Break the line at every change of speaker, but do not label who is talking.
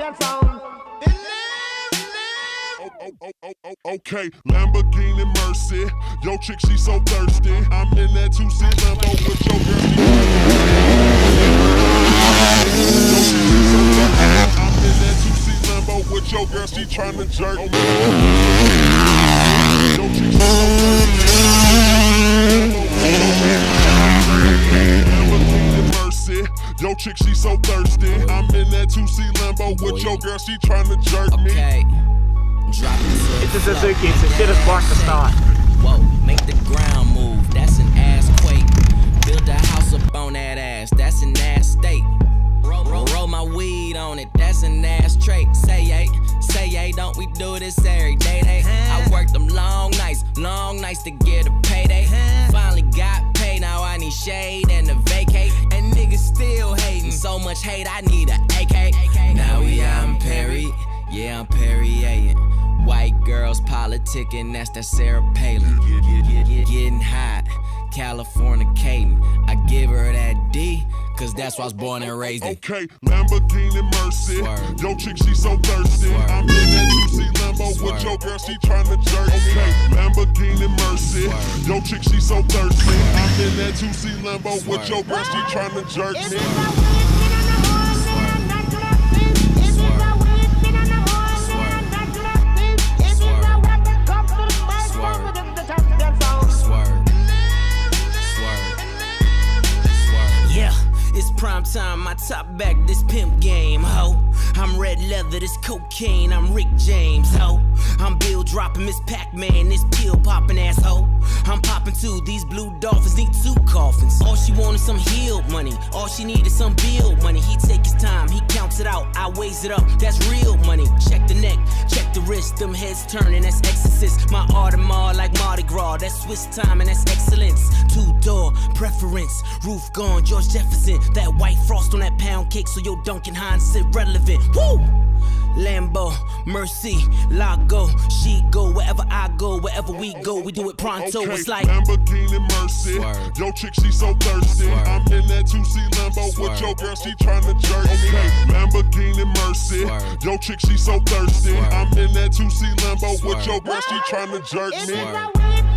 champion sound.
Okay, Lamborghini Mercy. Yo, chick, she so thirsty. I'm in that 2C Lambo with your girl. I'm in that 2C Lambo with your girl. She tryna jerk me. Yo, chick, she so thirsty. Yo, chick, she so thirsty. I'm in that 2C Lambo with your girl. She tryna jerk me.
Okay.
It's a Suzuki, it's the shittest block to start.
Whoa, make the ground move, that's an ass quake. Build a house up on that ass, that's an ass state. Roll my weed on it, that's an ass trait. Say yay, don't we do this every day? I worked them long nights to get a payday. Finally got paid, now I need shade and a vacate. And niggas still hating, so much hate, I need a AK. Now we out in Perry, yeah, I'm Perrier. White girls politicking, that's that Sarah Palin. Getting hot, Californicating. I give her that D, cause that's why I was born and raised in.
Okay, Lamborghini Mercy.
Swerve.
Yo, chick, she so thirsty.
Swerve.
I'm in that 2C Lambo
Swerve.
with your girl, she tryna jerk me. Okay, Lamborghini Mercy.
Swerve.
Yo, chick, she so thirsty. I'm in that 2C Lambo with your girl, she tryna jerk me.
Prime time, my top back, this pimp game, ho. I'm red leather, this cocaine, I'm Rick James, ho. I'm Bill dropping Miss Pac-Man, this pill popping asshole. I'm popping too, these blue dolphins need 2 coffins. All she wanted some healed money, all she needed some bill money. He take his time, he counts it out, I weighs it up, that's real money. Check the neck, check the wrist, them heads turning, that's exorcist. My Audemars like Mardi Gras, that's Swiss time and that's excellence. 2-door preference, roof gone, George Jefferson. That white frost on that pound cake, so your Duncan Hines sit relevant. Woo! Lambo, Mercy, Lago, she go wherever I go, wherever we go, we do it pronto.
Okay,
It's like
Lamborghini Mercy.
Swerve.
Yo, chick, she so thirsty.
Swerve.
I'm in that 2C Lambo with your girl, she tryna jerk me. Okay, Lamborghini Mercy.
Swerve.
Yo, chick, she so thirsty.
Swerve.
I'm in that 2C Lambo with
Swerve.
your girl, she tryna jerk me.
Swerve.